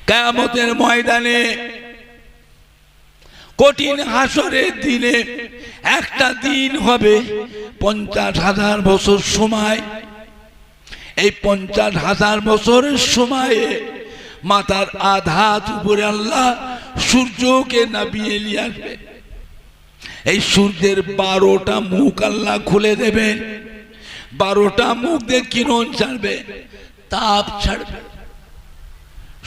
কিয়ামতের ময়দানে কঠিন হাসরের দিনে একটা দিন হবে 50,000 বছর সময়। এই 50,000 বছরের সময়ে মাথার আধাত উপরে আল্লাহ সূর্যকে নামিয়ে নিয়ে আসবে। এই সূর্যের 12টা মুখ আল্লাহ খুলে দেবেন। 12টা মুখ দিয়ে কিরণ ছাড়বে, তাপ ছাড়বে।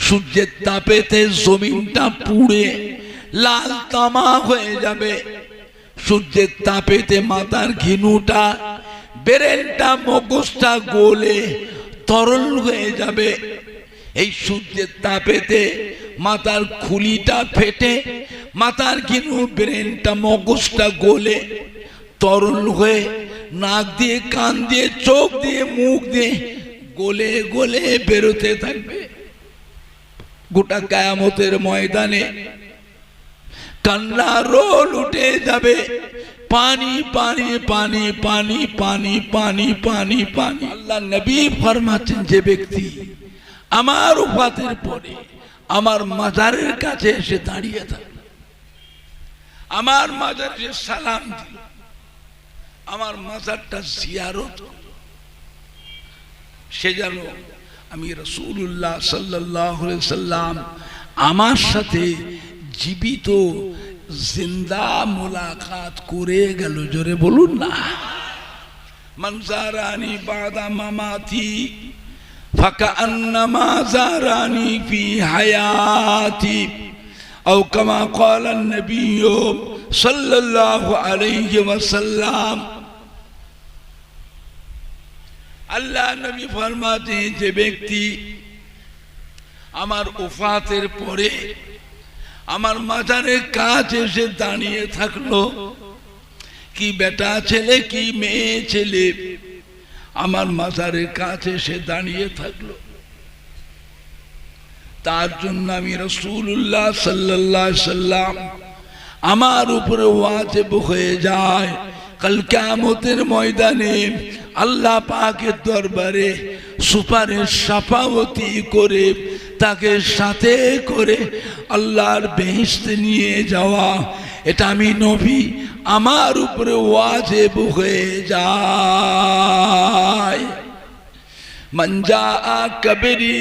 সূর্যের তাপেতে জমিনটা পুড়ে লাল তামা হয়ে যাবে। সূর্যের তাপেতে মাথার ঘিনুটা, ব্রেনটা, মগজটা গলে তরল হয়ে যাবে। এই সূর্যের তাপেতে মাথার খুলিটা ফেটে মাথার ঘিনু, ব্রেনটা, মগজটা গলে তরল হয়ে নাক দিয়ে, কান দিয়ে, চোখ দিয়ে, মুখ দিয়ে গলে গলে বেরোতে থাকবে। গোটা কিয়ামতের ময়দানে কান্না রোল উঠে যাবে। পানি পানি পানি পানি পানি পানি পানি পানি। আল্লাহ নবী ফরমাচ্ছেন, যে ব্যক্তি আমার ওফাতের পরে আমার মাজারের কাছে এসে দাঁড়িয়ে থাকলো, আমার মাজারে সালাম দিল, আমার মাজারটা জিয়ারত করল, সে যেন আমি রাসূলুল্লাহ সাল্লাল্লাহু আলাইহি সাল্লাম আমার সাথে জীবিত জিন্দা মুলাকাত করে গেল। জোরে বলুন না। মান জারানি বাদা মামাতি ফাকান্নামা জারানি ফি হায়াতি আও কামা ক্বালা নবী সাল্লাল্লাহু আলাইহি ওয়াসাল্লাম। আল্লাহ নবী ফরমাতে, যে ব্যক্তি আমার ওফাতের পরে আমার মাজারের কাছে এসে দাঁড়িয়ে থাকলো, কি বেটা ছেলে কি মেয়ে ছেলে আমার মাজারের কাছে এসে দাঁড়িয়ে থাকলো, তার জন্য আমি রাসূলুল্লাহ সাল্লাল্লাহু আলাইহি সাল্লাম আমার উপরে ওয়াজিব হয়ে যায় কাল কিয়ামতের ময়দানে আল্লাহ পাকের দরবারে সুপারিশ শাফাওয়াতি করে তাকে সাথে করে আল্লাহর বেহেশতে নিয়ে যাওয়া। এটা আমি নবী আমার উপরে ওয়াজিব হয়ে যায়। মান জাআ কবরি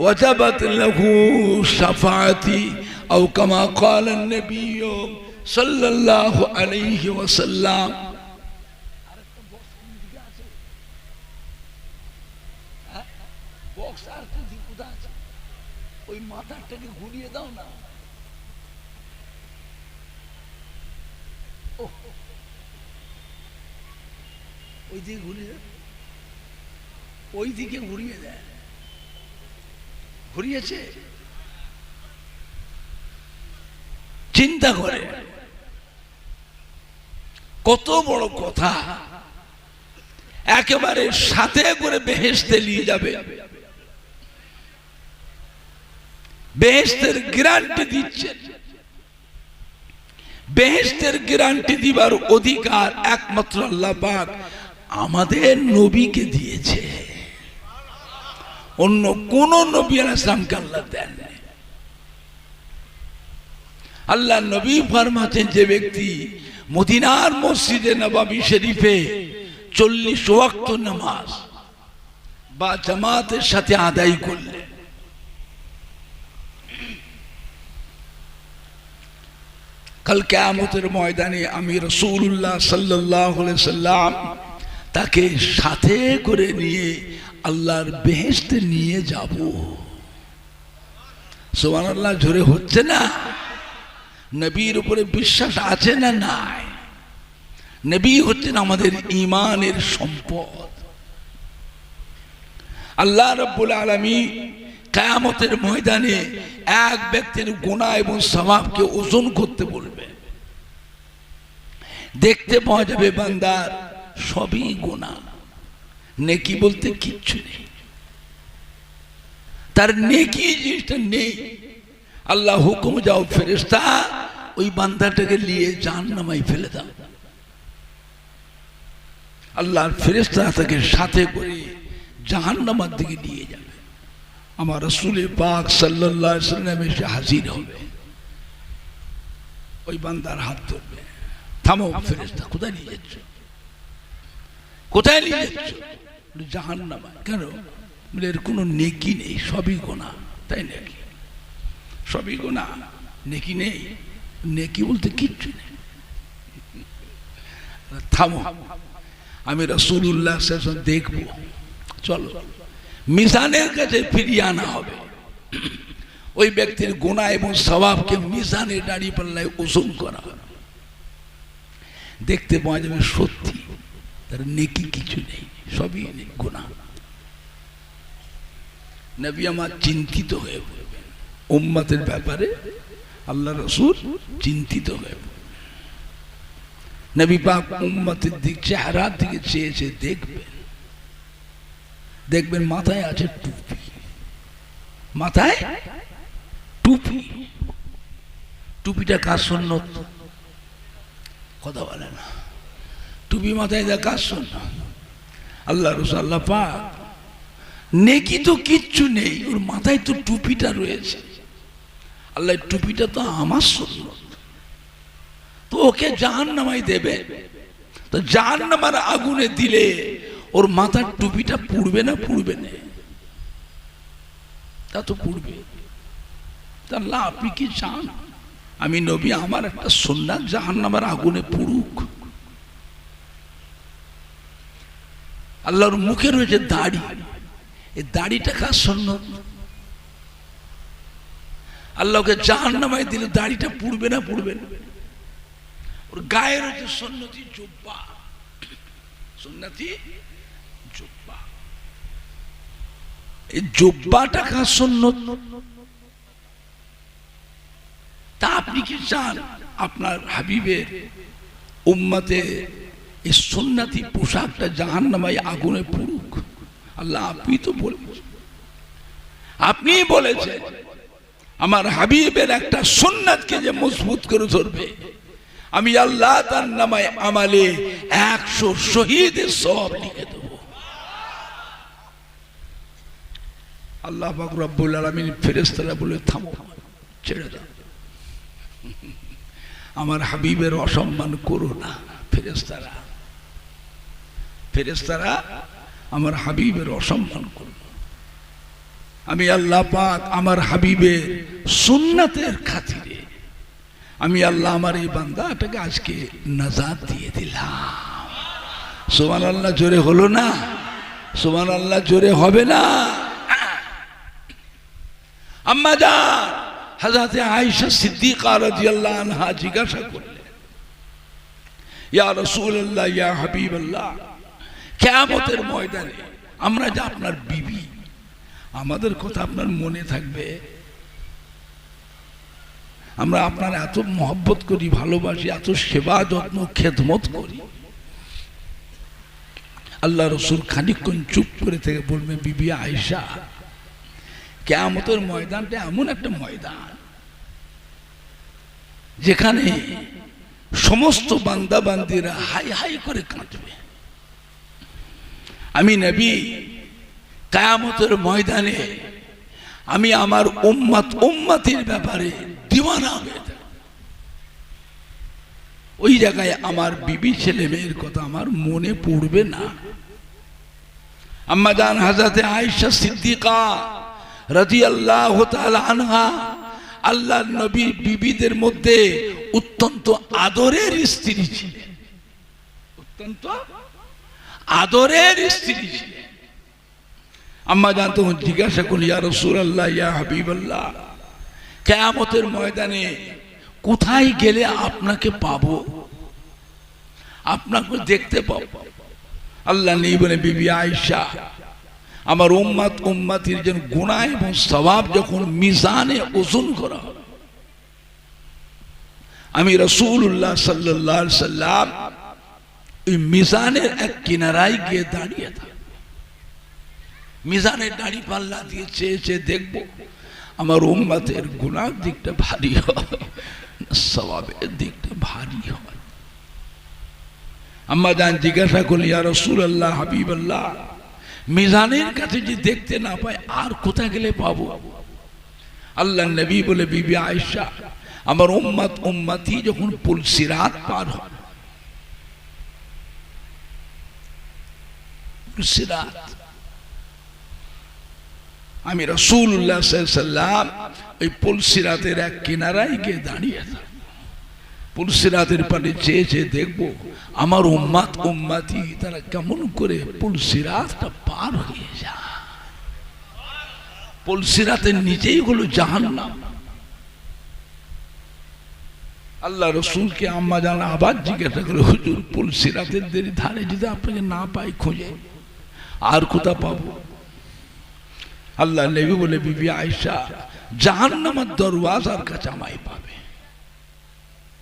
ওয়াজাবাত লাহু শাফাআতি আও কামা ক্বালা নবী সাল্লাল্লাহু আলাইহি ওয়াসাল্লাম। ওই মাথাটাকে ঘুরিয়ে দাও না। ওই দিকে ঘুরিয়ে, ওই দিকে ঘুরিয়ে দেয়। ঘুরিয়েছে, চিন্তা করে কত বড় কথা। একেবারে সাথে করে বেহেশতে নিয়ে যাবে। বেহেশতের গ্যারান্টি দিচ্ছেন। বেহেশতের গ্যারান্টি দিবার অধিকার একমাত্র আল্লাহ পাক আমাদের নবীকে দিয়েছে। অন্য কোন নবী আলাইহিস সালামকে আল্লাহ দেন না। আল্লাহ নবী ফরমাতেন, যে ব্যক্তি মদিনার মসজিদে নববী শরীফে 40 ওয়াক্ত নামাজ বা জামাতের সাথে আদায় করলে কাল কিয়ামতের ময়দানে আমি রাসূলুল্লাহ সাল্লাল্লাহু আলাইহি সাল্লাম তাকে সাথে করে নিয়ে আল্লাহর বেহেশতে নিয়ে যাব। সুবহানাল্লাহ। জোরে হচ্ছে না? নবীর উপরে বিশ্বাস আছে না নাই? নবী হচ্ছেন আমাদের ঈমানের সম্পদ। আল্লাহ রাব্বুল আলামিন কিয়ামতের ময়দানে এক ব্যক্তির গুনাহ এবং সওয়াবকে ওজন করতে বলবে। দেখতে পাওয়া যাবে বান্দার সবই গুনাহ, নেকি বলতে কিচ্ছু নেই। তার নেকি জিনিসটা নেই। আল্লাহ হুকুম, যাও ফেরেশতা ওই বান্দাটাকে নিয়ে জাহান্নামে ফেলে দাও। আল্লাহর ফেরেশতা তাকে সাথে করে জাহান্নামের দিকে নিয়ে যাবে। আমার রাসূল পাক সাল্লাল্লাহু আলাইহি ওয়াসাল্লাম এসে হাজির হবে, ওই বান্দার হাত ধরবে, থামো ফেরেশতা, কোথায় নিয়ে যাচ্ছ, কোথায় নিয়ে যাচ্ছ? জাহান্নামে। কেন? বলে এর কোনো নেকি নেই, সবই গুনাহ। তাই নাকি? সবই গুনাহ, নেকি নেই? নেকি বলতে কিচ্ছু নেই। থামো, আমি রাসূলুল্লাহ সাল্লাল্লাহু আলাইহি ওয়াসাল্লাম দেখবো, চলো মিজানের কাছে ফিরিয়ে আনা হবে। ওই ব্যক্তির গুনাহ এবং সওয়াবকে মিজানে দাঁড়িয়ে পাল্লায় ওজন করা হবে, দেখতে পাওয়া যাবে সত্যি তার নেকি কিছু নেই, সবই গুনাহ। নবী আমার চিন্তিত হয়ে পড়বেন উম্মতের ব্যাপারে, আল্লাহ রাসূল চিন্তিত হয়ে পড়বেন। নবী পাক উম্মতের দিক চেহারার দিকে চেয়ে চেয়ে দেখবেন, দেখবেন মাথায় আছে টুপি, মাথায় টুপি। টুপিটা কার সুন্নত? কথা বলে না। টুপি মাথায় দেয় কার সুন্নত? আল্লাহ রাসূল, আল্লাহ পাক। নেকি তো কিচ্ছু নেই, ওর মাথায় তো টুপিটা রয়েছে। আল্লাহ, টুপিটা তো আমার সুন্নত, তো ওকে জাহান্নামায় দেবে। তো জাহান্নামের আগুনে দিলে ওর মাথার টুপিটা পুড়বে না পুড়বে না? তা তো পুড়বে। তা আল্লাহ, আপনি কি চান আমি নবী আমার একটা সুন্নাত জাহান্নামের আগুনে পুড়ুক? আল্লাহর মুখে রয়েছে দাড়ি, এই দাড়িটা কার সুন্নত? আল্লাহকে জাহান্নামায় দিলে দাড়িটা পুড়বে না পুড়বে না? ওর গায়ে রয়েছে সুন্নতি জুব্বা, সুন্নতি জুব্বা। এই জুব্বাটা কার সুন্নত? তা আপনি কি চান আপনার হাবিবের উম্মতে এই সুন্নতি পোশাকটা জাহান্নামায় আগুনে পুড়ুক? আল্লাহ, আপনি তো বলেছেন, আপনি বলেছেন আমার হাবিবের একটা সুন্নাতকে যে মজবুত করে ধরবে, আমি আল্লাহ তার নামে আমালে 100 শহীদের সওয়াব লিখে দেব। আল্লাহ পাক রব্বুল আলামিন ফেরেশতারা বলে, থামো, ছেড়ে দাও, আমার হাবিবের অসম্মান করো না। ফেরেশতারা, ফেরেশতারা আমার হাবিবের অসম্মান করো না। আমি আল্লাহ পাক আমার হাবিবের সুন্নাতের খাতিরে আমি আল্লাহ আমার এই বান্দাটাকে আজকে নাজাত দিয়ে দিলাম। সুবহানাল্লাহ জোরে হলো না? সুবহানাল্লাহ জোরে হবে না? আম্মা জান হযরত আয়েশা সিদ্দিকা রাদিয়াল্লাহু আনহা জিজ্ঞাসা করলেন, ইয়া রাসূলুল্লাহ, ইয়া হাবিবাল্লাহ, কিয়ামতের ময়দানে আমরা যে আপনার বিবি, আমাদের কথা আপনার মনে থাকবে? আমরা আপনার এত মহব্বত করি, ভালোবাসি, এত সেবা যত্ন খেদমত করি। আল্লাহ রাসূল খানিকক্ষণ চুপ করে থেকে বলবে, বিবি আয়েশা, কিয়ামতের ময়দানটা এমন একটা ময়দান যেখানে সমস্ত বান্দা বান্দিরা হাই হাই করে কাঁদবে। আমি নবী কিয়ামতের ময়দানে আমি আমার উম্মতের ব্যাপারে দিওয়ানা হয়ে যাব। ওই জায়গায় আমার বিবি ছেলে মেয়ের কথা আমার মনে পড়বে না। আম্মা জান হযরত আয়েশা সিদ্দিকা রাদিয়াল্লাহু তাআলা আনহা আল্লাহর নবীর বিবিদের মধ্যে অত্যন্ত আদরের স্ত্রী ছিলেন, অত্যন্ত আদরের স্ত্রী ছিলেন। আম্মা জান তখন জিজ্ঞাসা করলেন, ইয়া রাসূলুল্লাহ, ইয়া হাবিবাল্লাহ, কিয়ামতের ময়দানে কোথায় গেলে আপনাকে পাবো, আপনাকে দেখতে পাবো? আল্লাহ নেই বলে, বিবি আয়েশা, আমার উম্মতির যেন গুনাহ এবং সওয়াব যখন মিজানে ওজন করা হবে, আমি রাসূলুল্লাহ সাল্লাল্লাহু আলাইহি সাল্লাম ওই মিজানের এক কিনারায় গিয়ে দাঁড়িয়ে থাকবো। মিজানের দাড়ি পাল্লা দিয়ে চেয়ে চেয়ে দেখবো আমার উম্মতের গুনার দিকটা ভারী হয়, সওয়াবের দিকটা ভারী হয়। আম্মা জান জিজ্ঞাসা করলেন, ইয়া রাসূলুল্লাহ, হাবিবাল্লাহ, মিজানের কাছে যদি দেখতে না পাই আর কোথায় গেলে পাবো? আল্লাহ নবী বলে বিবি আয়েশা, আমার উম্মত উম্মতি যখন পুল সিরাত পার হয়, সিরাত, আমি রাসূলুল্লাহ সাল্লাল্লাহু আলাইহি ওয়াসাল্লাম ওই পুল সিরাতের এক কিনারায় গিয়ে দাঁড়িয়ে থাকি। পুল সিরাতের পানে চেয়ে চেয়ে দেখবো আমার উম্মত উম্মতি তারা কেমন করে পুল সিরাতটা পার হয়ে যায়। পুল সিরাতের নিচেই হলো জাহান্নাম। আল্লাহ রসুলকে আম্মা জান আবার জিজ্ঞাসা করে, হুজুর পুল সিরাতের ধারে যদি আপনাকে না পাই খুঁজে আর কোথা পাবো? আল্লাহ নবী বলে বিবি আয়েশা, জাহান্নামের দরওয়াজার কাছে আমায় পাবে।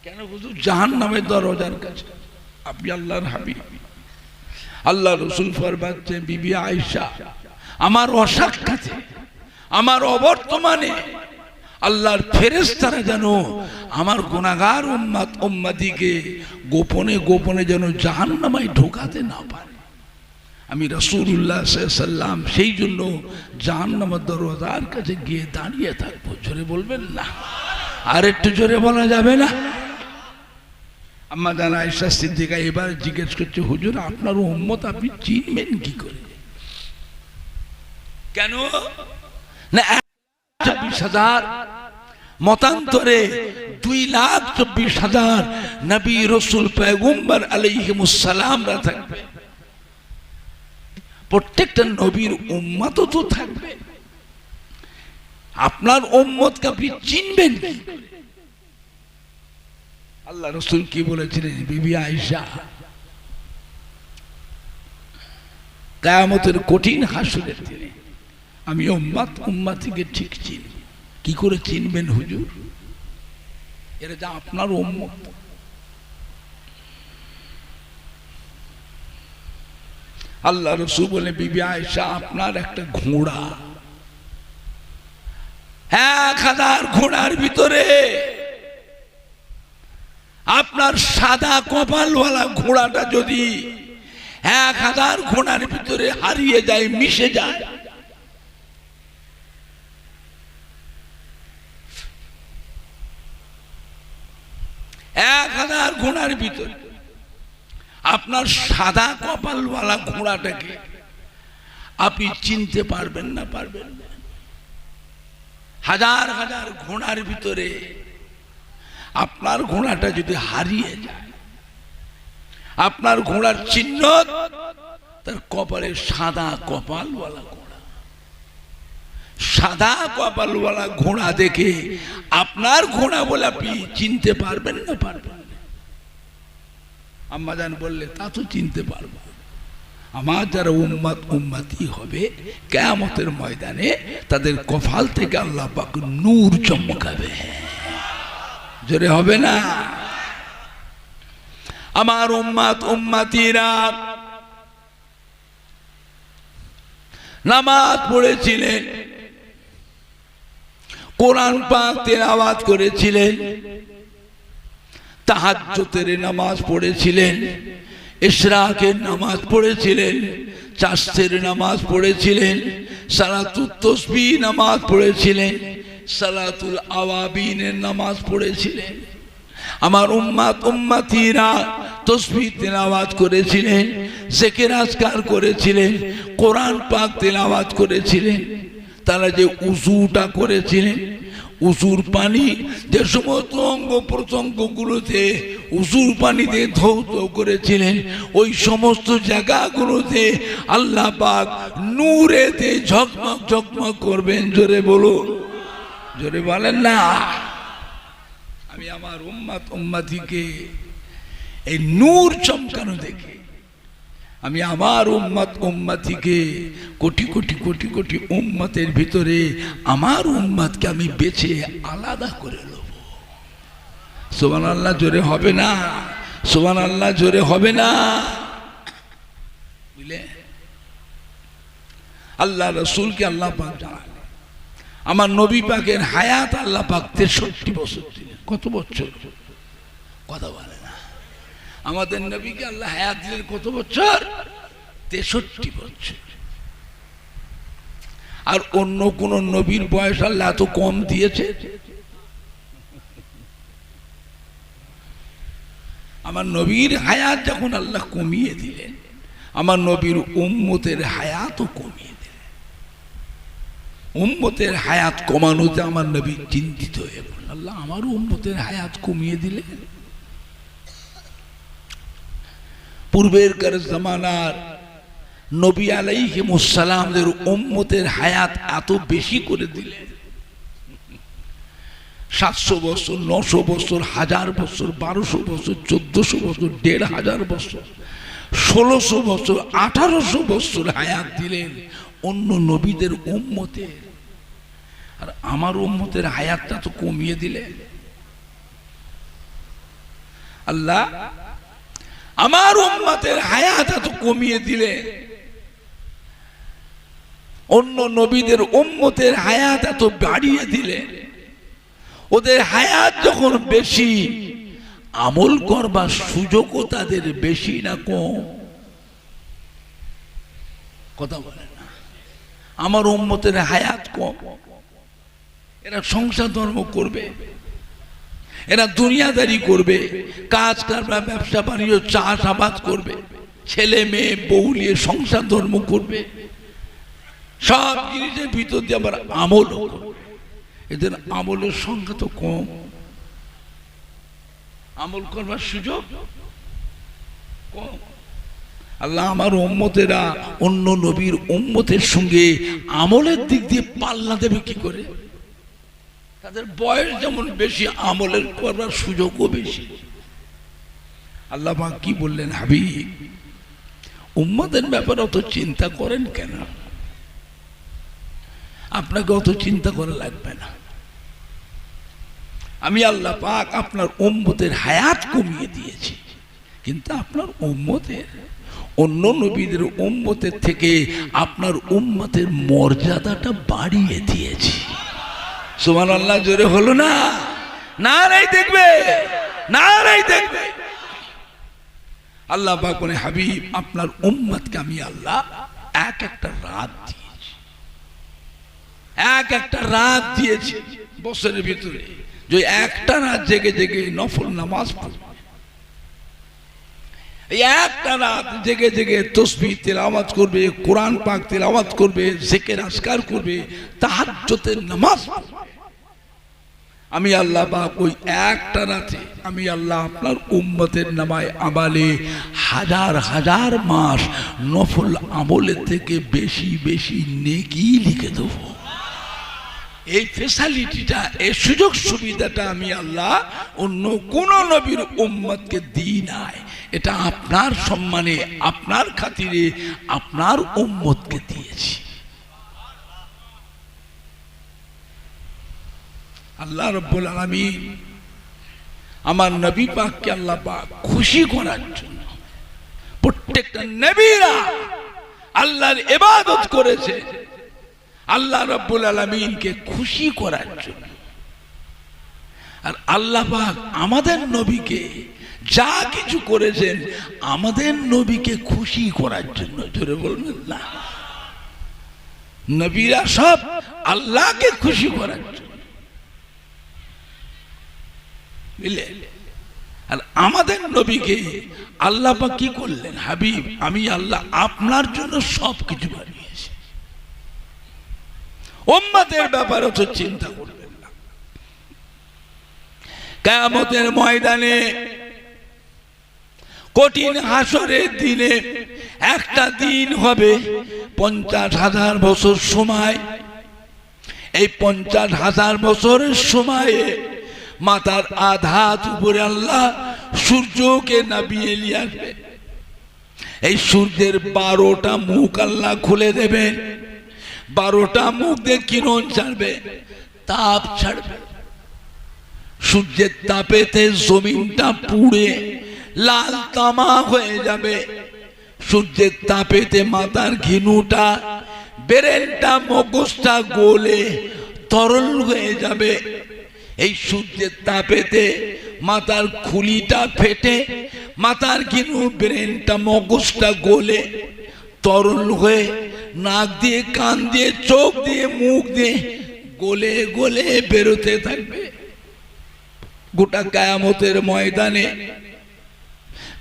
কেন হুজুর জাহান্নামের দরওয়াজার কাছে? আপনি আল্লাহর হাবিব। আল্লাহ রসুল ফরমাচ্ছেন, বিবি আয়েশা, আমার অসাক্ষাতে, আমার অবর্তমানে আল্লাহর ফেরেশতারা যেন আমার গুনাহগার উম্মত উম্মতিকে গোপনে গোপনে যেন জাহান্নামে ঢোকাতে না পারে। আমি রাসূলুল্লাহ সাল্লাল্লাহু আলাইহি ওয়াসাল্লাম সেই জন্য জাহান্নামের দরওয়াজার কাছে গিয়ে দাঁড়িয়ে থাকবো। জোরে বলবেন না? আর একটু জোরে বলা যাবে না? আম্মা জান আয়েশা সিদ্দিকা এবার জিজ্ঞেস করছে, হুজুর আপনার উম্মত আপনি চিনবেন কি করে? কেন না ২৪,০০০ মতান্তরে ২,২৪,০০০ নবী রাসূল পয়গম্বর আলাইহিমুস সালামরা থাকবে। প্রত্যেকটা নবীর উম্মতও তো থাকবে। আপনার উম্মতকে আপনি চিনবেন কি? আল্লাহ রাসূল কি বলেছিলেন? বিবি আয়েশা, কিয়ামতের কঠিন হাসরের দিনে আমি উম্মত উম্মতিকে ঠিক চিনি। কি করে চিনবেন হুজুর? এরা যা আপনার উম্মত। আল্লাহ রাসূল বলে, বিবি আয়েশা, আপনার একটা ঘোড়া, ১,০০০ ঘোড়ার ভিতরে আপনার সাদা কপালওয়ালা ঘোড়াটা যদি ১,০০০ ঘোড়ার ভিতরে হারিয়ে যায়, মিশে যায়, ঘোড়ার ভিতরে আপনার সাদা কপালওয়ালা ঘোড়াটাকে আপনি চিনতে পারবেন না? পারবেন না। হাজার হাজার ঘোড়ার ভিতরে আপনার ঘোড়াটা যদি হারিয়ে যায়, আপনার ঘোড়ার চিহ্ন তার কপালে সাদা কপালওয়ালা ঘোড়া। সাদা কপালওয়ালা ঘোড়া দেখে আপনার ঘোড়া বলে আপনি চিনতে পারবেন না? পারবেন না। আম্মাজান বললে, তা তো চিনতে পারবো। আমার যারা উম্মত উম্মতি হবে কিয়ামতের ময়দানে তাদের কপাল থেকে আল্লাহ পাক নূর চমকাবে। জোরে হবে না? আমার উম্মত উম্মতিরা নামাজ পড়েছিলেন, কোরআন পাক তেলাওয়াত করেছিলেন, তাহাজ্জুদের নামাজ পড়েছিলেন, ইশরাকের নামাজ পড়েছিলেন, চাষের নামাজ পড়েছিলেন, সালাতুত তাসবিহ নামাজ পড়েছিলেন, সালাতুল আওয়াবিনের নামাজ পড়েছিলেন। আমার উম্মত উম্মতিরা তাসবিহ তেলাওয়াত করেছিলেন, জিকির আজকার করেছিলেন, কোরআন পাক তেলাওয়াত করেছিলেন। তারা যে উযুটা করেছিলেন, উযুর পানি যে সমস্ত অঙ্গ প্রত্যঙ্গগুলোতে উযুর পানি দিয়ে ধৌত করেছিলেন, ওই সমস্ত জায়গাগুলোতে আল্লাহ পাক নূরেতে ঝকমক ঝকমক করবেন। জোরে বলুন, জোরে বলেন না? আমি আমার উম্মত উম্মতিকে এই নূর চমকানো দেখে আমি আমার উম্মত উম্মতিকে কোটি কোটি কোটি কোটি উম্মতের ভিতরে আমার উম্মতকে আমি বেছে আলাদা করে নেব। সুবহানাল্লাহ জোরে হবে না? সুবহানাল্লাহ জোরে হবে না? বুঝলে? আল্লাহ রাসূলকে আল্লাহ পাক জানালেন। আমার নবী পাকের হায়াত আল্লাহ পাক 63 বছর দিলেন। কত বছর? কথা বলে না। আমাদের নবীকে আল্লাহ হায়াত দিলেন কত বছর? 63 বছর। আর অন্য কোন নবীর বয়স আল্লাহ এত কম দিয়েছে? আমার নবীর হায়াত যখন আল্লাহ কমিয়ে দিলেন, আমার নবীর উম্মতের হায়াতও কমিয়ে দিলেন। উম্মতের হায়াত কমানোতে আমার নবী চিন্তিত হয়ে পড়লেন, আল্লাহ আমার উম্মতের হায়াত কমিয়ে দিলেন। পূর্বেরকার জামানার নবী আলাইহিমুস সালামদের উম্মতের হায়াত এত বেশি করে দিলেন, 700 বছর, 900 বছর, 1000 বছর, 1200 বছর, 1400 বছর, 1500 বছর, 1600 বছর, 1800 বছর হায়াত দিলেন অন্য নবীদের উম্মতের। আর আমার উম্মতের হায়াতটা তো কমিয়ে দিলেন। আল্লাহ আমার উম্মতের হায়াত এত কমিয়ে দিলেন, অন্য নবীদের উম্মতের হায়াত এত বাড়িয়ে দিলেন। ওদের হায়াত যখন বেশি, আমল করবার সুযোগও তাদের বেশি না কম? কথা বলেন না। আমার উম্মতের হায়াত কম, এরা সংসার ধর্ম করবে, এরা দুনিয়াদারি করবে, কাজ কারবার, ব্যবসা বাণিজ্য, চাষাবাদ করবে, ছেলে মেয়ে বউ নিয়ে সংসার ধর্ম করবে, সব জিনিসের ভিতর দিয়ে আবার আমল করবে। এদের আমলের সংখ্যা তো কম, আমল করবার সুযোগ কম। আল্লাহ আমার উম্মতেরা অন্য নবীর উম্মতের সঙ্গে আমলের দিক দিয়ে পাল্লা দেবে কি করে? তাদের বয়স যেমন বেশি, আমলের করবার সুযোগও বেশি। আল্লাহ পাক কি বললেন, হাবিব উম্মতের ব্যাপারে অত চিন্তা করেন কেন? আপনাকে অত চিন্তা করা লাগবে না। আমি আল্লাহ পাক আপনার উম্মতের হায়াত কমিয়ে দিয়েছি, কিন্তু আপনার উম্মতের অন্য নবীদের উম্মতের থেকে আপনার উম্মতের মর্যাদাটা বাড়িয়ে দিয়েছি। সুবহানাল্লাহ জোরে হলো না? নারাই দেখবে, নারাই দেখবে। আল্লাহ পাক বলে, হাবিব আপনার উম্মতকে আমি আল্লাহ এক একটা রাত দিয়েছি, এক একটা রাত দিয়েছি বছরের ভিতরে, যে একটা রাত জেগে জেগে নফল নামাজ পড়বে, এই একটা রাত জেগে জেগে তাসবিহ তেলাওয়াত করবে, কোরআন পাক তেলাওয়াত করবে, জিকির আজকার করবে, তাহাজ্জুদের নামাজ পড়বে। আমি আল্লাহ পাক ওই একটা রাতে আমি আল্লাহ আপনার উম্মতের নামায় আমালে হাজার হাজার মাস নফল আমলের থেকে বেশি বেশি নেকি লিখে দেব। এই ফ্যাসিলিটিটা, এই সুযোগ সুবিধাটা আমি আল্লাহ অন্য কোন নবীর উম্মতকে দিই নাই। এটা আপনার সম্মানে, আপনার খাতিরে আপনার উম্মতকে দিয়েছি। আল্লাহ রাব্বুল আলামিন আমার নবী পাককে আল্লাহ পাক খুশি করার জন্য প্রত্যেকটা নবীরা আল্লাহর ইবাদত করেছে আল্লাহ রাব্বুল আলামিনকে খুশি করার জন্য। আর আল্লাহ পাক আমাদের নবীকে যা কিছু করেছেন আমাদের নবীকে খুশি করার জন্য। জোরে বলবেন না? নবীরা সব আল্লাহকে খুশি করার জন্য। আর আমাদের নবীকে আল্লাহ পাক কি করলেন, হাবিব আমি আল্লাহ আপনার জন্য সবকিছু বানিয়েছি, উম্মতের ব্যাপারে তো চিন্তা করবেন না। কিয়ামতের ময়দানে কঠিন হাসরের দিনে একটা দিন হবে 50,000 বছর সময়। এই 50,000 বছরের সময়ে মাথার আধাত উপরে আল্লাহ সূর্যকে নামিয়ে নিয়ে আসবে। এই সূর্যের 12টা মুখ আল্লাহ খুলে দেবেন, 12টা মুখ দিয়ে কিরণ ছাড়বে, তাপ ছাড়বে। সূর্যের তাপেতে জমিনটা পুড়ে লাল তামা হয়ে যাবে। সূর্যের তাপেতে মাথার ঘিনুটা, ব্রেনটা, মগজটা গলে তরল হয়ে যাবে। এই সূর্যের তাপেতে মাথার খুলিটা ফেটে মাথার ঘিনু, ব্রেনটা, মগজটা গলে তরল হয়ে নাক দিয়ে, কান দিয়ে, চোখ দিয়ে, মুখ দিয়ে গলে গলে বেরোতে থাকবে। গোটা কিয়ামতের ময়দানে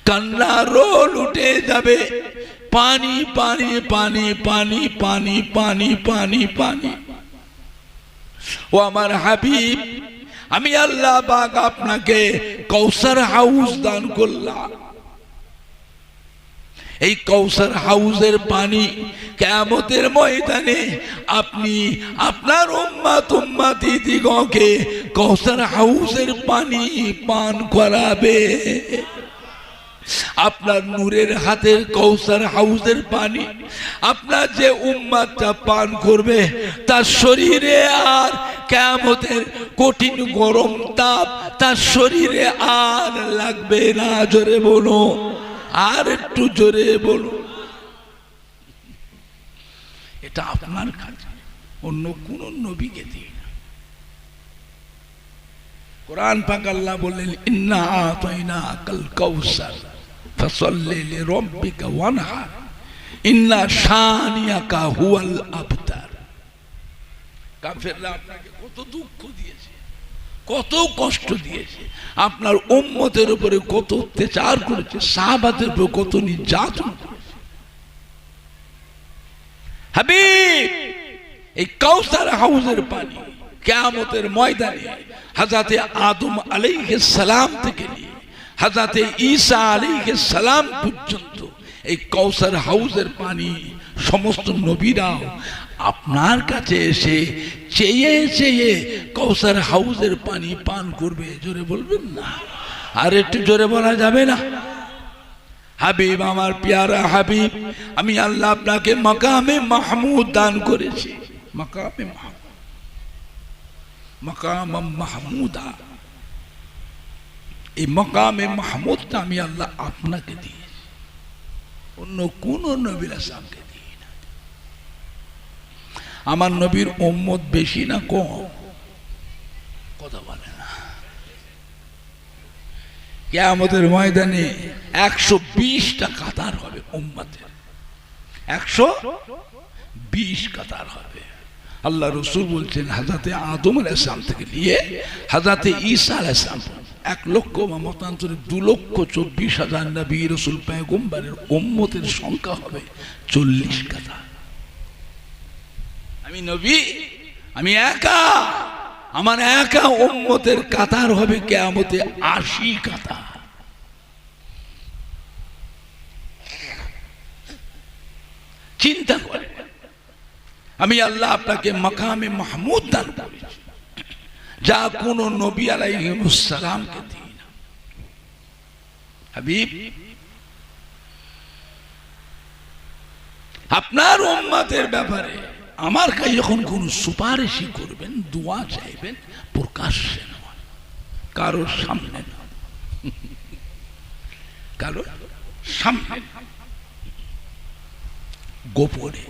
কান্না রোল উঠে যাবে, পানি পানি পানি পানি পানি পানি পানি পানি। ও আমার হাবিব, আমি আল্লাহ পাক আপনাকে কাউসার হাউস দান করলাম। এই কাউসার হাউসের পানি কিয়ামতের ময়দানে আপনি আপনার উম্মত উম্মতিদিগকে কাউসার হাউসের পানি পান করাবে। আপনার নূরের হাতের কাউসার হাউসের পানি আপনার যে উম্মতটা পান করবে তার শরীরে আর কিয়ামতের কঠিন গরম তাপ তার শরীরে আর লাগবে না। জোরে বলো, আর একটু জোরে বলো। এটা আপনার কাছে, অন্য কোন নবীকে দিয়ে না। কোরআন পাক আল্লাহ বললেন, ইন্না আতাইনাকাল কাউসার ফাসাল্লি লিরাব্বিকা ওয়ানহার ইন্না শানিয়াকা হুয়াল আবতার। কাফেররা আপনাকে কত দুঃখ দিয়েছে, কত কষ্ট দিয়েছে, আপনার উম্মতের উপরে কত অত্যাচার করেছে, সাহাবাদের উপরে কত নির্যাতন করেছে। হাবিব, এই কাউসার হাউসের পানি কিয়ামতের ময়দানে হযরতে আদম আলাইহিস সালাম থেকে নিয়ে হযরতে ঈসা আলাইহিস সালাম পর্যন্ত এই কাউসার হাউসের পানি সমস্ত নবীরাও আপনার কাছে এসে চেয়ে চেয়ে কাউসার হাউসের পানি পান করবে। জোরে বলবেন না, আর একটু জোরে বলা যাবে না? হাবিব, আমার প্যারা হাবিব, আমি আল্লাহ আপনাকে মাকামে মাহমুদ দান করেছি। মাকামে মাহমুদ, মাকাম মাহমুদা, এই মাকামে মাহমুদটা আমি আল্লাহ আপনাকে দিয়েছি, অন্য কোন নবীর সামনে দিই না। আমার নবীর উম্মত বেশি না কম? কথা বলে না। কিয়ামতের ময়দানে 120টা কাতার হবে উম্মতের, 120 কাতার হবে। আল্লাহ রাসূল বলছেন হযরতে আদম আলাইহিস সালাম থেকে নিয়ে হযরতে ঈসা আলাইহিস সালাম 1 লক্ষ বা মতান্তরে 2,24,000 নবী রাসূল পয়গম্বরের উম্মতের সংখ্যা হবে 40 কাতার। আমি নবী, আমি একা, আমার একা উম্মতের কাতার হবে কিয়ামতে 80 কাতার। চিন্তা করে, আমি আল্লাহ আপনাকে মাকামে মাহমুদ দান করেছি, যা কোন নবী আলাইহিস সালামকে দিই না। হাবিব, আপনার উম্মতের ব্যাপারে আমার কাছে যখন কোন সুপারিশই করবেন, দোয়া চাইবেন, প্রকাশ্যে নয়, কারোর সামনে নয়, কারোর সামনে, গোপনে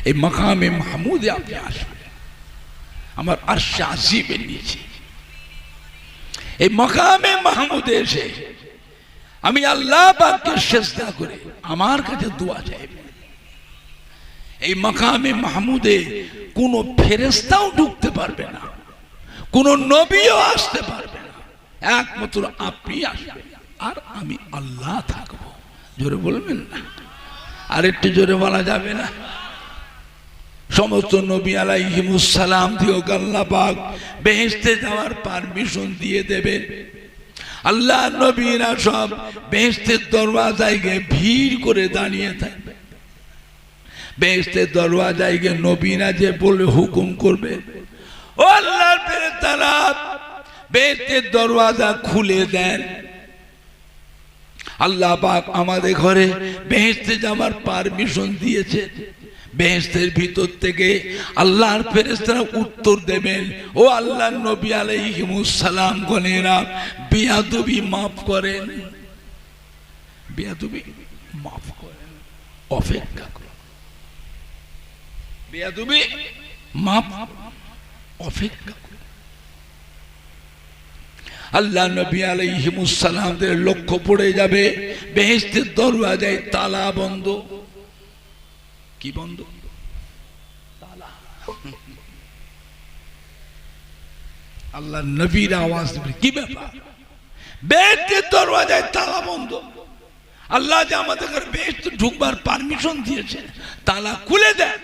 এই মাকামে মাহমুদে আপনি আসবেন। আমার আরশে আজিমের নিচে এই মাকামে মাহমুদে এসে আমি আল্লাহ পাককে সিজদা করে আমার কাছে দোয়া চাইবেন। এই মাকামে মাহমুদে কোন ফেরেশতাও ঢুকতে পারবে না, কোন নবীও আসতে পারবে না, একমাত্র আপনি আসবেন আর আমি আল্লাহ থাকবো। জোরে বলবেন না, আর একটু জোরে বলা যাবে না? সমস্ত নবী আলাইহিমুস সালাম দিয়েও আল্লাহ পাক বেহেশতে যাওয়ার পারমিশন দিয়ে দেবেন। আল্লাহ নবীরা সব বেহেশতের দরওয়াজায় গিয়ে ভিড় করে দাঁড়িয়ে থাকবে। বেহেশতের দরওয়াজায় গিয়ে নবীরা যে বলে হুকুম করবে, ও আল্লাহর ফেরেশতারা বেহেশতের দরওয়াজা খুলে দেন। আল্লাহ পাক আমাদের ঘরে বেহেশতে যাওয়ার পারমিশন দিয়েছে। বেহেশতের ভিতর থেকে আল্লাহর ফেরেশতারা উত্তর দেবেন, ও আল্লাহর নবী আলাইহিমুস সালাম গণেরা, বেয়াদবি মাফ করেন, বেয়াদবি মাফ করেন, অপেক্ষা করুন, বেয়াদবি মাফ, অপেক্ষা করুন। আল্লাহ নবী আলাইহিমুস সালামদের লক্ষ্য পড়ে যাবে বেহেশতের দরওয়াজায় তালা বন্ধ। কি বন্ধ? তালা। আল্লাহ নবীর আওয়াজ দেবে, কি ব্যাপার? বেহেশতের দরওয়াজায় তালা বন্ধ। আল্লাহ যে আমাদের বেহেশতে ঢুকবার পারমিশন দিয়েছে, তালা খুলে দেয়।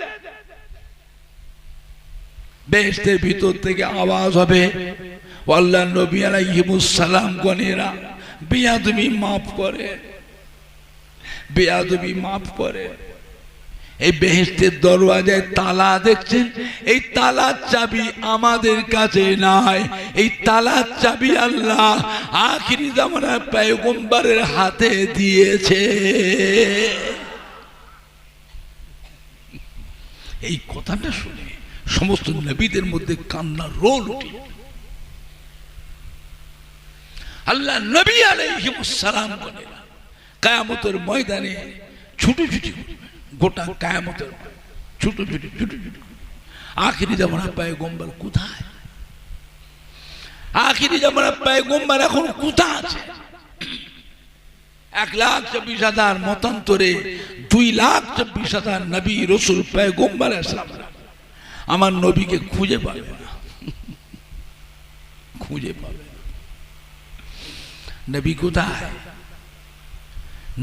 বেহেশতের ভিতর থেকে আওয়াজ হবে, আল্লাহ নবী আলাইহিমুস সালাম গনেরা বেয়াদবি মাফ করে, বেয়াদবি মাফ করে। এই বেহেশতের দরওয়াজায় তালা দেখছেন, এই তালার চাবি আমাদের কাছে নাই, এই তালার চাবি আল্লাহ আখিরি জামানার পয়গম্বরের হাতে দিয়েছে। এই কথাটা শুনে সমস্ত নবীদের মধ্যে কান্নার রোল উঠে। আল্লাহ নবী আলাইহিমুস সালাম বলেন কিয়ামতের ময়দানে ছুটোছুটি গোটা কিয়ামতের ছুটোছুটি আখিরি জামানার পয়গম্বর কোথায়? আখিরি জামানার পয়গম্বর এখন কোথায় আছে? 1,24,000 মতান্তরে 2,24,000 নবী রাসূল পয়গম্বর আসলাম আমার নবীকে খুঁজে পাবে না, খুঁজে পাবে না। নবী কোথায়?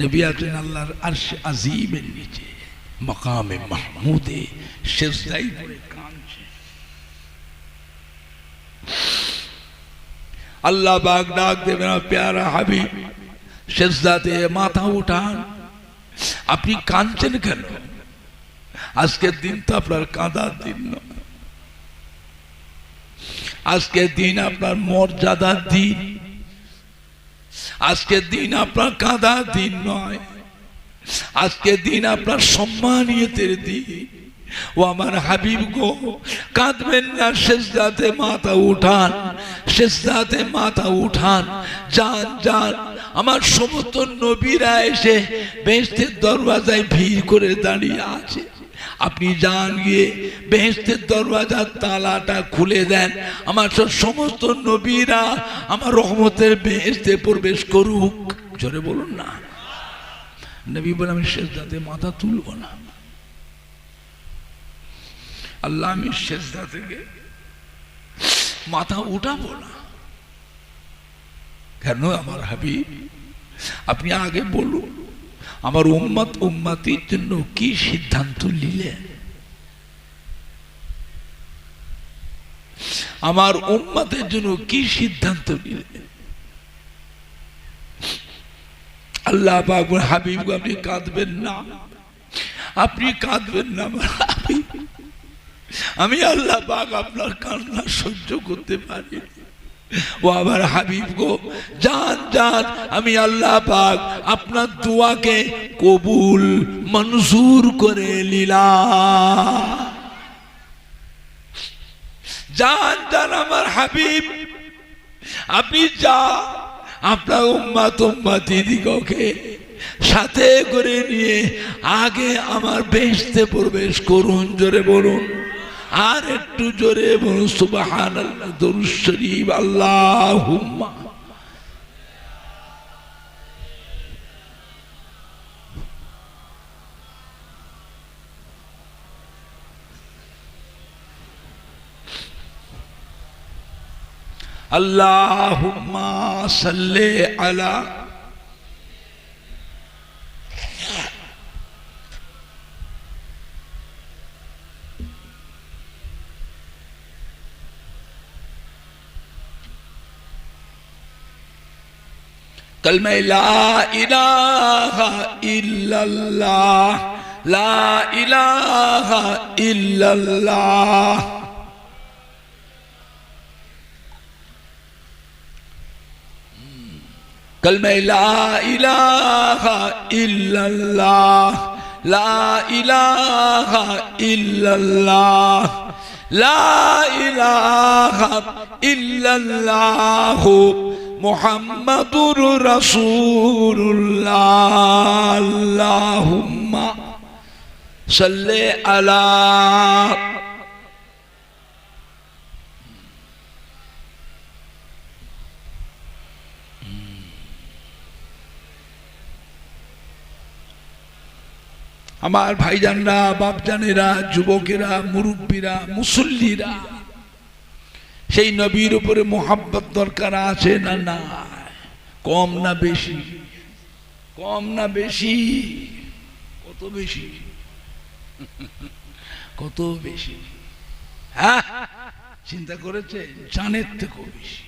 নবী আছেন আল্লাহর আরশ আজিমের নিচে মাকামে মাহমুদে সিজদায় পড়ে কাঁদছে। আল্লাহ পাক ডাক দেবেন, প্যারা হাবিব সিজদাতে মাথা উঠান। আপনি কাঁদছেন কেন? আজকের দিন তো আপনার কাঁদার দিন নয়, আজকের দিন আপনার মর্যাদার দিন, আজকের দিন আপনার কাঁদার দিন নয়, আজকের দিন আপনার সম্মানিয়তের দিন। ও আমার হাবিব গো, কাঁদবেন না, সিজদাতে মাথা উঠান, সিজদাতে মাথা উঠান। যান যান, আমার সমস্ত নবীরা এসে বেহেশতের দরওয়াজায় ভিড় করে দাঁড়িয়ে আছে। আপনি যান, গিয়ে বেহেশতের দরওয়াজার তালাটা খুলে দেন। আমার সমস্ত নবীরা আমার রহমতের বেহেশতে প্রবেশ করুক। জোরে বলুন না। নবী বলে, আমি সিজদাতে মাথা তুলব না। আল্লাহ, আমি সিজদা থেকে মাথা উঠাবো না। কেন? আমার হাবিব, আপনি আগে বলুন, আমার উম্মত উম্মতির জন্য কি সিদ্ধান্ত নিলেন? আমার উম্মতের জন্য কি সিদ্ধান্ত নিলেন? আল্লাহ পাক বলেন, হাবিব গো, আপনি কাঁদবেন না, আপনি কাঁদবেন না আমার হাবিব। আমি আল্লাহ পাক আপনার কান্না সহ্য করতে পারি। ও আমার হাবিব গো, যান যান, আমি আল্লাহ পাক আপনার দোয়াকে কবুল মঞ্জুর করে নিলাম। যান যান আমার হাবিব, আপনি যা আপনার উম্মত উম্মতি দিগকে সাথে করে নিয়ে আগে আমার বেহেশতে প্রবেশ করুন। জোরে বলুন, আর একটু জোরে বলুন সুবহানাল্লাহ, দরুদ শরীফ, আল্লাহুম্মা। আল্লাহুম্মা সাল্লি আলা कलमा ला इलाहा इल्लल्लाह, ला इलाहा इल्लल्लाह। कलमा ला इलाहा इल्लल्लाह, ला इलाहा इल्लल्लाह, ला इलाहा इल्लल्लाह मुहम्मदुर रसूलुल्लाह। अल्लाहुम्मा सल्ले अला। আমার ভাইজানরা, বাপজানেরা, যুবকেরা, মুরব্বীরা, মুসল্লিরা, সেই নবীর উপরে মোহাব্বত দরকার আছে না না? কম না বেশি? কম না বেশি? কত বেশি? কত বেশি? হ্যাঁ, চিন্তা করেছে? জানের থেকে বেশি।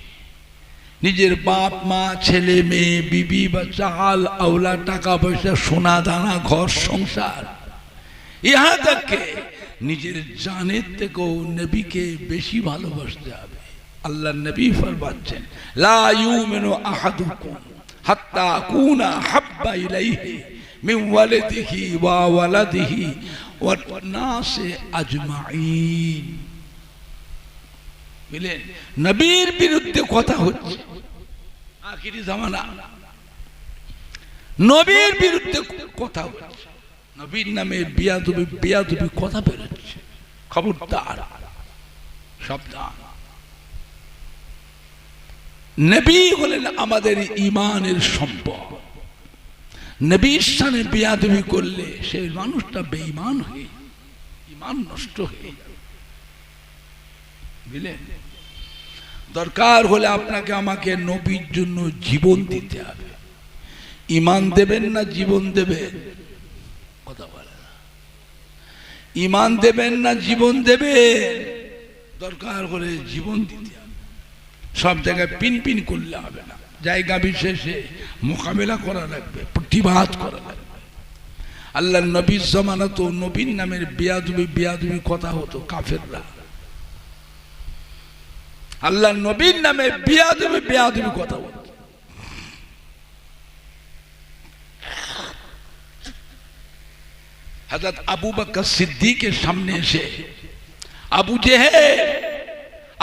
নিজের বাপ মা, ছেলে মেয়ে, বিবি বাচ্চা, আল আওলা, টাকা পয়সা, সোনা দানা, ঘর সংসার, ইহা থেকে নিজের জানের থেকেও নবীকে বেশি ভালোবাসতে হবে। আল্লাহ নবী ফরমাচ্ছেন, লা ইউমিনু আহাদুকুম হাত্তা আকুনা হাব্বা ইলাইহি মিন ওয়ালিদিহি ওয়া ওয়ালাদিহি ওয়ান নাসি আজমাইন। বুঝলেন? নবীর বিরুদ্ধে কথা হচ্ছে, আখিরি জামানা নবীর বিরুদ্ধে কথা হচ্ছে, নবীর নামে বিয়াদবি বিয়াদবি কথা বেরোচ্ছে। খবরদার, সাবধান। নবী হলেন আমাদের ঈমানের সম্পদ। নবীর সামনে বিয়াদবি করলে সেই মানুষটা বেঈমান হয়ে, ঈমান নষ্ট হয়ে যাবে। বুঝলেন? দরকার হলে আপনাকে আমাকে নবীর জন্য জীবন দিতে হবে। ঈমান দেবেন না জীবন দেবেন? কথা বলে না। ঈমান দেবেন না জীবন দেবেন? দরকার হলে জীবন দিতে হবে। সব জায়গায় পিন পিন করলে হবে না, জায়গা বিশেষে মোকাবেলা করা লাগবে, প্রতিবাদ করা লাগবে। আল্লাহ নবীর জামানা তো নবীর নামের বিয়াদবি বিয়াদবি কথা হতো, কাফেররা আল্লাহ নবীর নামে বিয়াদবি বিয়াদবি কথা বলত। হযরত আবু বকর সিদ্দিকের সামনে এসে আবু জেহেল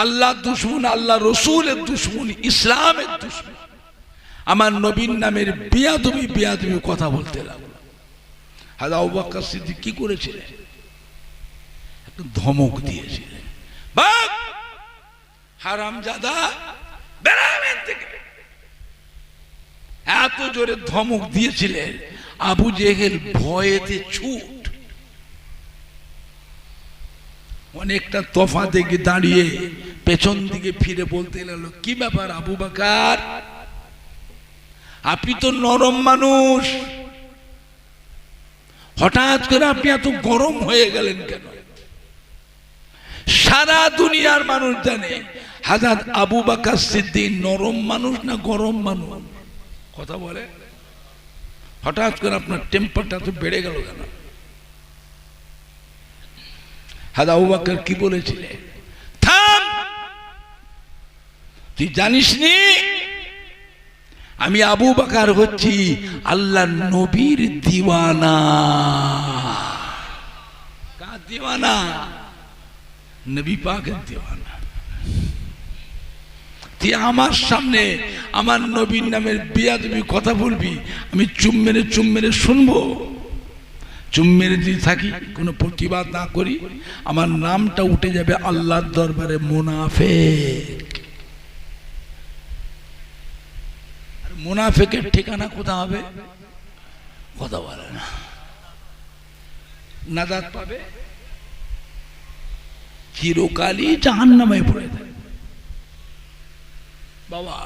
আল্লাহ দুশমন, আল্লাহ রসুলের দুশমন, ইসলামের দুশমন, আমার নবীর নামের বিয়াদবি বিয়াদবি কথা বলতে লাগলো। হযরত আবু বকর সিদ্দিক কি করেছিলেন? একটু ধমক দিয়েছিলেন, ভাগ হারামজাদা, বেরামের থেকে। এত জোরে ধমক দিয়েছিলেন, আবু জেহেল ভয়েতে ছুট। অনেকটা তফা থেকে দাঁড়িয়ে পেছন দিকে ফিরে বলতে লাগলো, কি ব্যাপার আবু বকর, আপনি তো নরম মানুষ, হঠাৎ করে আপনি এত গরম হয়ে গেলেন কেন? সারা দুনিয়ার মানুষ জানে হযরত আবু বকর সিদ্দিক নরম মানুষ না গরম মানুষ? কথা বলে। হঠাৎ করে আপনার টেম্পারটা তো বেড়ে গেল কেন? হযরত আবু বকর কি বলেছিলেন? থাম, তুই জানিস নি আমি আবু বকর হচ্ছি আল্লাহর নবীর দিওয়ানা। কার দিওয়ানা? নবী পাকের দিওয়ানা। তুই আমার সামনে আমার নবীর নামের বিয়াদবি কথা বলবি, আমি চুপ মেরে শুনবো? চুপ মেরে যদি থাকি, কোনো প্রতিবাদ না করি, আমার নামটা উঠে যাবে আল্লাহর দরবারে মুনাফিক। আর মুনাফিকের ঠিকানা কোথায় হবে? কথা বলে না। নাজাত পাবে চিরকালই জাহান্নামে পড়ে থাকে। বাবা,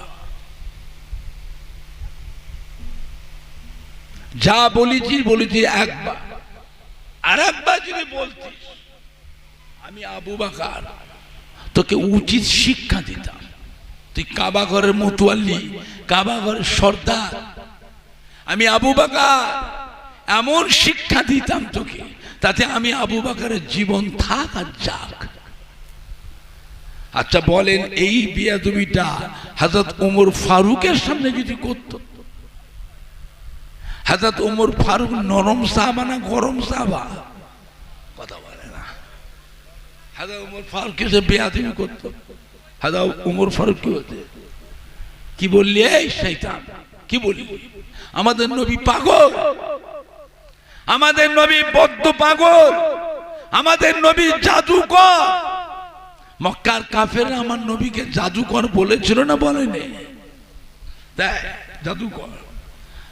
যা বলেছি একবার, আর একবার যদি বলতিস আমি আবু বকর, তোকে উচিত শিক্ষা দিতাম। তুই কাবা ঘরের মতোয়াল্লি, কাবা ঘরের সর্দার, আমি আবু বকর এমন শিক্ষা দিতাম তোকে, তাতে আমি আবু বকরের জীবন থাক আর যাক। আচ্ছা বলেন, এই বিয়াদবিটা হযরত ওমর ফারুকের সামনে যদি করত? হযরত ওমর ফারুক নরম সাহাবা না গরম সাহাবা? কথা বলে না। হযরত ওমর ফারুক এসে বিয়াদবি করত। হযরত ওমর ফারুক কি বলতে? কি বললি এই শয়তান, কি বললি? আমাদের নবী পাগল, আমাদের নবী বদ্ধ পাগল, আমাদের নবী জাদুকর। মক্কার কাফেররা আমার নবীকে জাদুকর বলেছিল না বলেনি? দেখ জাদুকর।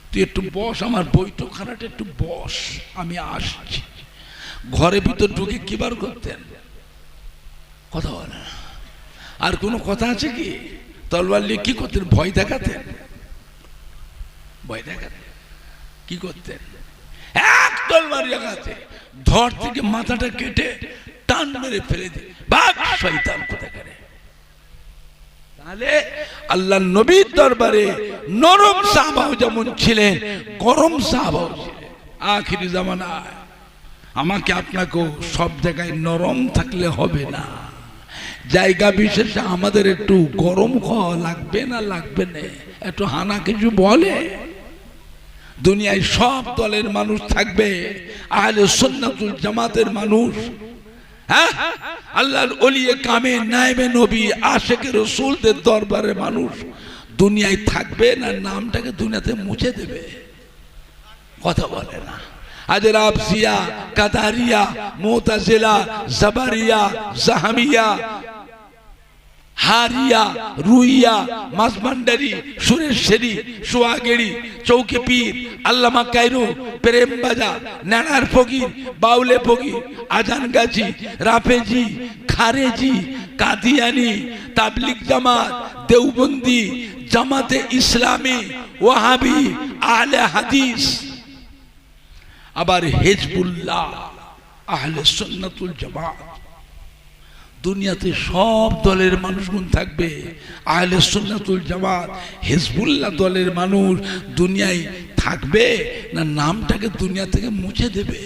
তুই একটু বস, আমার বৈঠকখানাটা একটু বস, আমি আসছি। ঘরের ভিতর ঢুকে কি বার করতেন? কথা বলে না। আর কোনো কথা আছে কি? তলোয়ার নিয়ে কি করতেন? ভয় দেখাতেন? ভয় দেখাতেন? কি করতেন? এক তলোয়ার দেখাতে ধর থেকে মাথাটা কেটে টান মেরে ফেলে দিয়ে ভাগ শয়তান কোথায় করে। তাহলে আল্লাহ নবীর দরবারে নরম সাহাবাও যেমন ছিলেন, গরম সাহাবাও ছিলেন। আখিরি জামানায় আমাকে আপনাকেও সব জায়গায় নরম থাকলে হবে না, জায়গা বিশেষে আমাদের একটু গরম খাওয়া লাগবে না, লাগবে না? একটু হানা কিছু বলে। দুনিয়ায় সব দলের মানুষ থাকবে, আহলে সুন্নাতুল জামাতের মানুষ, হ্যাঁ, আল্লাহর ওলিয়ে কামে নায়েবে নবী আশিকে রাসূলদের দরবারের মানুষ দুনিয়ায় থাকবে না, নামটাকে দুনিয়াতে মুছে দেবে। কথা বলে না। আজের আবসিয়া, কাদারিয়া, মুতাজিলা, জাবারিয়া, জাহামিয়া, হারিয়া, রুইয়া, মাসভান্ডারি, সুরেশ্বরী, সোয়াগেড়ি, চৌকি পীর, আল্লামা কায়রু, প্রেম বাজা, নানার ফকির, বাউলে ফকির, আজান গাজী, রাফেজি, খারেজি, কাদিয়ানি, তাবলিগ জামাত, দেওবন্দি, জামাতে ইসলামী, ওয়াহাবি, আহলে হাদিস, আবার হিজবুল্লাহ, আহলে সুন্নাতুল জামাত। দুনিয়াতে সব দলের মানুষগুন থাকবে। আহলে সুন্নাতুল জামাত, হিজবুল্লাহ দলের মানুষ দুনিয়ায় থাকবে না, নামটাকে দুনিয়া থেকে মুছে দেবে?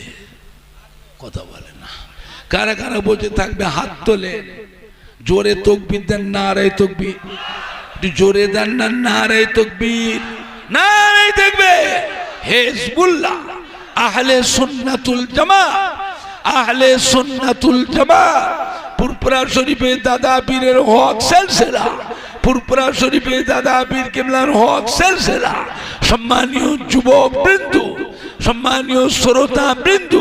কথা বলে না। কারা কারা বসে থাকবে? হাত তোলে। জোরে তাকবীর দেন, নারে তাকবীর। জোরে দেন না, নারে তাকবীর, নারে তাকবীর। হিজবুল্লাহ, আহলে সুন্নাতুল জামাত, আহলে সুন্নাতুল জামাত। পুরপুরা শরীফে দাদা পীরের হক সিলসিলা, পুরপুরা শরীফে দাদা পীর কিবলার হক সিলসিলা। সম্মানীয় যুবক বৃন্দ, সম্মানীয় শ্রোতা বৃন্দ,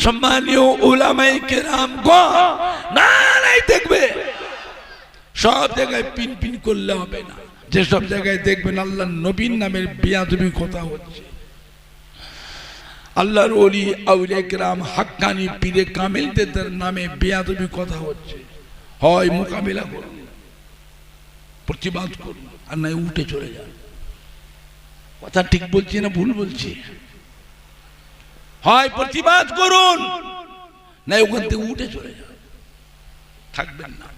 সম্মানীয় উলামায়ে কেরামগণ, নারায়ে তাকবীর। সব জায়গায় পিন পিন করলে হবে না। যে সব জায়গায় দেখবেন আল্লাহর নবীর নামের বেয়াদবি কথা হচ্ছে, আল্লাহর ওলি আউলিয়া কেরাম হাক্কানি পীরে কামিলদের নামে বেয়াদবি কথা হচ্ছে, হয় মোকাবিলা করুন, প্রতিবাদ করুন, আর নাই উঠে চলে যান। কথা ঠিক বলছি না ভুল বলছি? হয় প্রতিবাদ করুন, নাই ওখান থেকে উঠে চলে যান, থাকবেন না।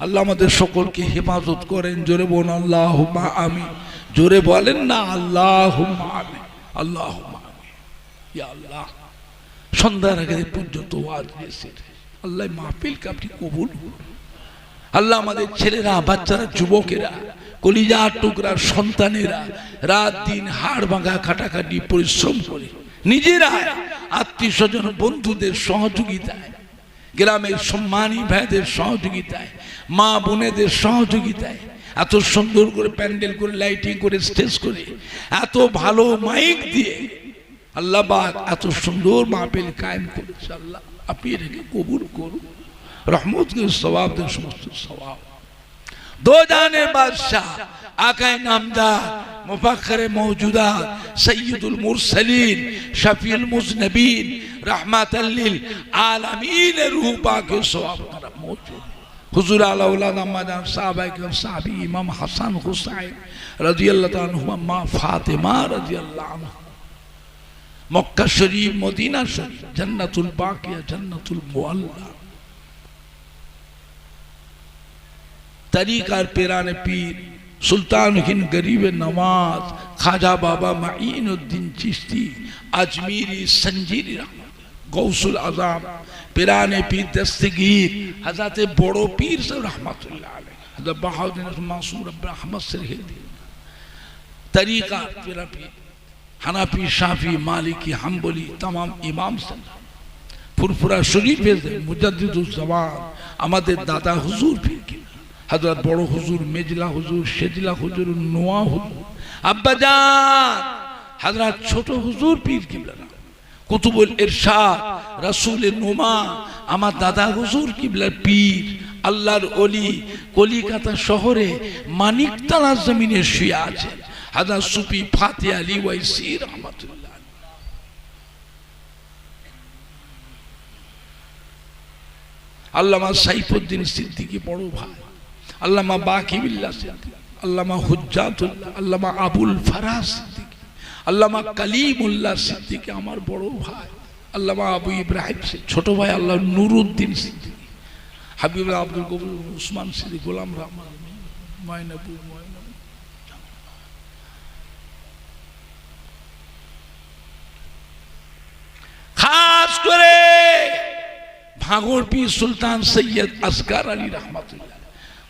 আল্লাহ আমাদের সকলকে হেফাজত করেন। জোরে বলুন আল্লাহুম্মা আমিন। জোরে বলেন না আল্লাহুম্মা আমিন, আল্লাহুম্মা আমিন। ইয়া আল্লাহ, সন্ধ্যার আগে পর্যন্ত ওয়াজ দিয়েছেন, আল্লাহ মাহফিলকে আপনি কবুল করুন। আল্লাহ আমাদের ছেলেরা, বাচ্চারা, যুবকেরা, কলিজার টুকরার সন্তানেরা রাত দিন হাড় ভাঙা খাটাখাটি পরিশ্রম করে নিজেরা, আত্মীয় স্বজন, বন্ধুদের সহযোগিতায়, গ্রামের সম্মানী ভাইদের সহযোগিতায়, মা বোনেদের সহযোগিতায় এত সুন্দর করে প্যান্ডেল করে, লাইটিং করে, স্টেজ করে, এত ভালো মাইক দিয়ে আল্লাহ পাক এত সুন্দর মাহফিল কায়েম করেছে। আল্লাহ আপনি এটাকে কবুল করুন, রহমত के सवाब दे, समस्त सवाब। दो जाने बादशाह आका नामदार मुफक्खर मौजूदा सय्यदुल मुरसलीन शफीउल मुज़नबीन रहमतल लिल आलमीन रूह पाक के सवाब तरफ मौजूद हुजूर आला औलाद अम्माजान साहबा के साहबी इमाम हसन हुसैन रज़ियल्लाहु ताआला अन्हुमा, मा फातिमा रज़ियल्लाहु अन्हा, मक्का शरीफ, मदीना शरीफ, जन्नतुल बाकिया, जन्नतुल मुअल्ला। तरीक़ार पीराने पीर सुल्तान हिंद गरीब नवाज खाजा बाबा माइनुद्दीन चिश्ती अजमीरी संजीरी गौसुल आज़म पीराने पीर दस्तगीर हज़रत बड़ो पीर सब रहमतुल्लाह अलैह, हज़रत बहाउद्दीन मासूम रब्ब अहमद सरहिंदी। तरीक़ा पीरा पीर हनाफी, शाफी, मालिकी, हम्बली तमाम इमाम से फुरफुरा शरीफ मुजद्दिदुल ज़मान আমাদের দাদা হুজুর পীর কি हजरत बड़ो हुजूर, मेजला हुजूर, शेजला हुजूर, नोआ हुजूर, अब्बाजान हजरत छोटो हुजूर पीर किबला, कुतुबुल इरशाद, रसूल नुमा, আমার দাদা হুজুর কিবলার পীর, আল্লাহর ওলি, কলিকাতা শহরে মানিকতলা জমিনে শুয়ে আছেন। হযরত সুফি ফাতেহ আলী ওয়াইসি রহমাতুল্লাহ, আল্লামা সাইফুদ্দিন সিদ্দিকী বড় ভাই, আল্লামা বাকিবিল্লাহ সিদ্দিকী, আল্লামা হুজ্জাতুল্লাহ, আল্লামা আবুল ফারাজ সিদ্দিকী, আল্লামা কালিমুল্লাহ সিদ্দিকী আমার বড় ভাই, আল্লামা আবু ইব্রাহিম ছোট ভাই, আল্লাহ নুরুদ্দিন সিদ্দিকী, হাবিবুল্লাহ আব্দুল কবির উসমান সিদ্দিকী, গোলাম রহমান ময়নাপুর, খাস করে ভাঙড় পীর সুলতান সৈয়দ আসগার আলী রহমাতুল্লাহ,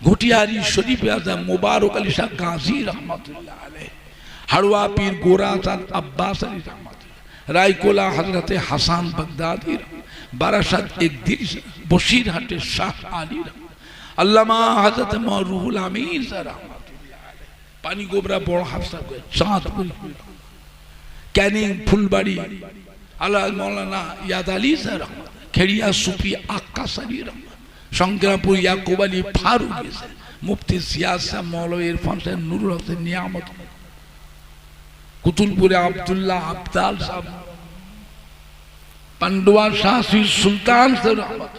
ঘটিয়ারি শরীফ আজম মুবারক আলী শাহ গাজী রহমাতুল্লাহ আলাইহ, হাড়ুয়া পীর গোরা চাঁদ আব্বাস আলী রহমাতুল্লাহ, রায়কোলা হজরতে হাসান বাগদাদি, বারাসাত একদির বসিরহাটে শাহ আলী, আল্লামা হজরত রুহুল আমিন রহমাতুল্লাহ আলাইহ, পানি গোবরা বড় হাফসা চাঁদপুর, ক্যানিং ফুলবাড়ি আল্লাহ মৌলানা ইয়াদ আলী স্যার, খেড়িয়া সুফি আক্কাস আলী রহমান, সংগ্রামপুর ইয়াকুব আলী ফারুক, মুফতি সিয়াজ শাহ মৌলভী ইরফান শাহ নুরুল হোসেন নিয়ামত, কুতুলপুরে আব্দুল্লাহ আবদাল সাহেব, পান্ডুয়া শাহ সুলতান রহমত,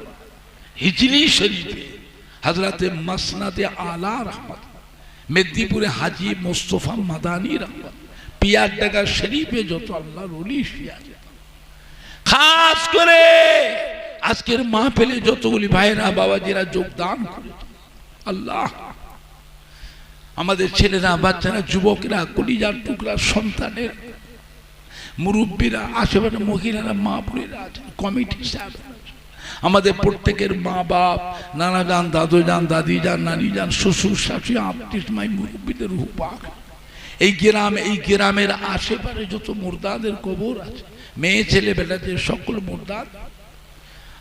হিজলি শরীফে হজরতে মসনাদে আলা রহমত, মেদিনীপুরে হাজি মোস্তফা মাদানী রহমত, পিয়ারডাঙ্গা শরীফে যত আল্লাহর ওলি শুয়ে আছে, খাস করে আজকের মাহফিলে যতগুলি ভাইরা বাবাজিরা যোগদান করেছে, আল্লাহ আমাদের ছেলেরা বাচ্চারা যুবকরা কলিজার টুকরা সন্তানের মুরব্বীরা আশেপাশে মহিলারা মা বোনেরা আছেন, কমিটি সাহেব, আমাদের প্রত্যেকের মা বাপ, নানা যান, দাদু যান, দাদি যান, নানি যান, শ্বশুর শাশুড়ি, আত্মীয় মুরব্বীদের রূহ পাক, এই গ্রামের আশেপাশে যত মুর্দাদের কবর আছে, মেয়ে ছেলে বেটাদের সকল মুর্দাদ,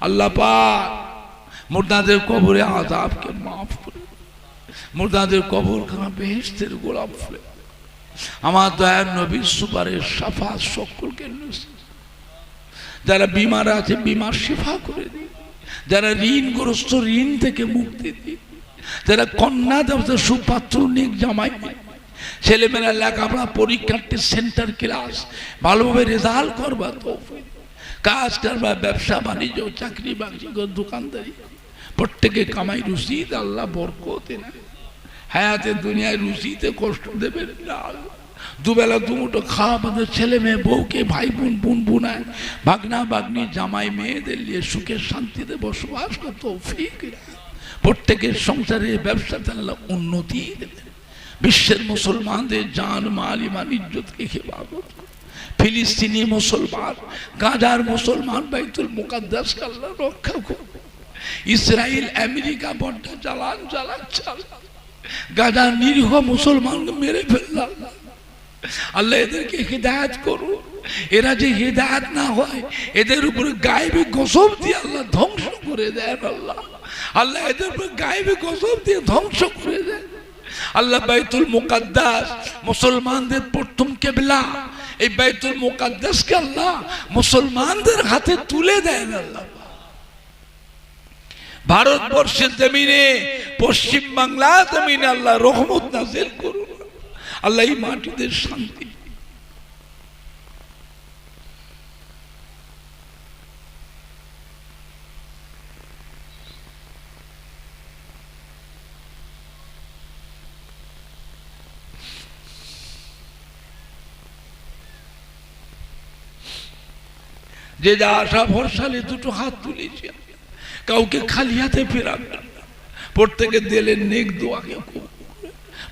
আল্লাহ পাক মুর্দাদের কবরে আযাবকে মাফ করে, মুর্দাদের কবর খানা বেহেশতের গোলাপ ফুলে, আমার দয়ার নবীর সুপারিশ শাফাত সকলকে নসিব, যারা বিমার আছে বিমার শিফা করে দিই, যারা ঋণগ্রস্ত ঋণ থেকে মুক্তি দিই, যারা কন্যা দেবতা সুপাত্র নিক জামাই, ছেলেমেয়েরা লেখাপড়া পরীক্ষার্থী সেন্টার ক্লাস ভালোভাবে রেজাল্ট করবা, তৌফিক কাজ করবা, ব্যবসা বাণিজ্য চাকরি বাকরি দোকানদারি প্রত্যেকে কামাই রুজিতে আল্লাহ বরকত দেন, হায়াতে দুনিয়ায় রুজিতে কষ্ট দেবেন না, দুবেলা দুমুঠো খাওয়া, আমাদের ছেলে মেয়ে বউকে ভাই বোন বোন বোনায় ভাগনা ভাগ্নি জামাই মেয়েদের নিয়ে সুখে শান্তিতে বসবাস করতে তৌফিক, প্রত্যেকের সংসারে ব্যবসাতে আল্লাহ উন্নতি দেবেন, বিশ্বের মুসলমানদের জান মাল ইমান ইজ্জতকে হেফাজত, ফিলিস্তিনি মুসলমান, গাজার মুসলমান বাইতুল মুকাদ্দাসকে আল্লাহ রক্ষা করবে, ইসরায়েল আমেরিকা বড্ডা চালাচ্ছে, গাজার নিরীহ মুসলমানকে মেরে ফেললাম, আল্লাহ এদেরকে হিদায়াত করুন, এরা যে হিদায়াত না হয় এদের উপরে গায়েবী গজব দিয়ে আল্লাহ ধ্বংস করে দেন, আল্লাহ এদের উপরে গায়েবী গজব দিয়ে ধ্বংস করে দেন, আল্লাহ বাইতুল মুকাদ্দাস মুসলমানদের প্রথম কিবলা, এই বাইতুল মুকাদ্দাসকে আল্লাহ মুসলমানদের হাতে তুলে দেন, আল্লাহ ভারতবর্ষের জমিনে পশ্চিম বাংলা জমিনে আল্লাহ রহমত নাযিল করুন, আল্লাহ এই মাটিদের শান্তি, যে যা আশা ভরসালে দুটো হাত তুলেছি, কাউকে খালি হাতে ফেরাবেন না, প্রত্যেকের দিলে নেক দোয়াকে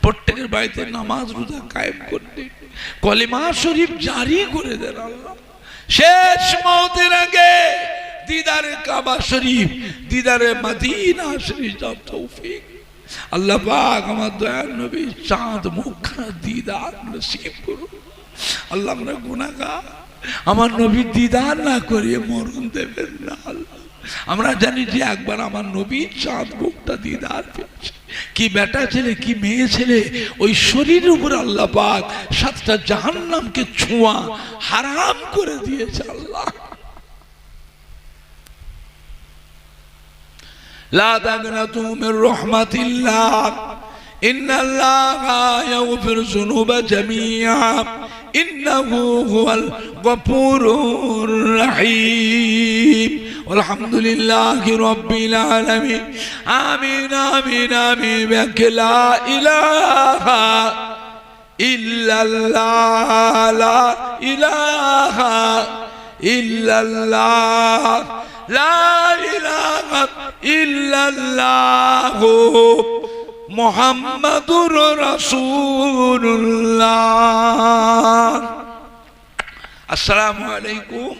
প্রত্যেকের বাড়িতে নামাজ রোজা কায়েম করতে, কলিমা শরীফ জারি করে দেন, আল্লাহ শেষ মওতের আগে দিদারে কাবা শরীফ, দিদারে মদিনা শরীফ যাওয়ার তৌফিক আল্লাহ পাক আমার দয়ার নবী চাঁদ মুখখানা দিদার নসিব করুন, আল্লাহ আমরা গুনাহগার, আমার নবী দিদার না করিয়ে মরণ দেবেন না, আমরা জানি যে একবার আমার নবী চাঁদ মুখটা দিদার পেয়েছে, কি বেটা ছেলে কি মেয়ে ছেলে, ওই শরীরের উপর আল্লাহ পাক 7টা জাহান্নামকে ছোঁয়া হারাম করে দিয়েছে, আল্লাহ লা তাগনাতু মির রাহমাতিল্লাহ, إن الله يغفر الذنوب جميعا إنه هو الغفور الرحيم والحمد لله رب العالمين آمين آمين آمين بك لا إله إلا الله لا إله إلا الله لا إله إلا الله محمد رسول الله السلام عليكم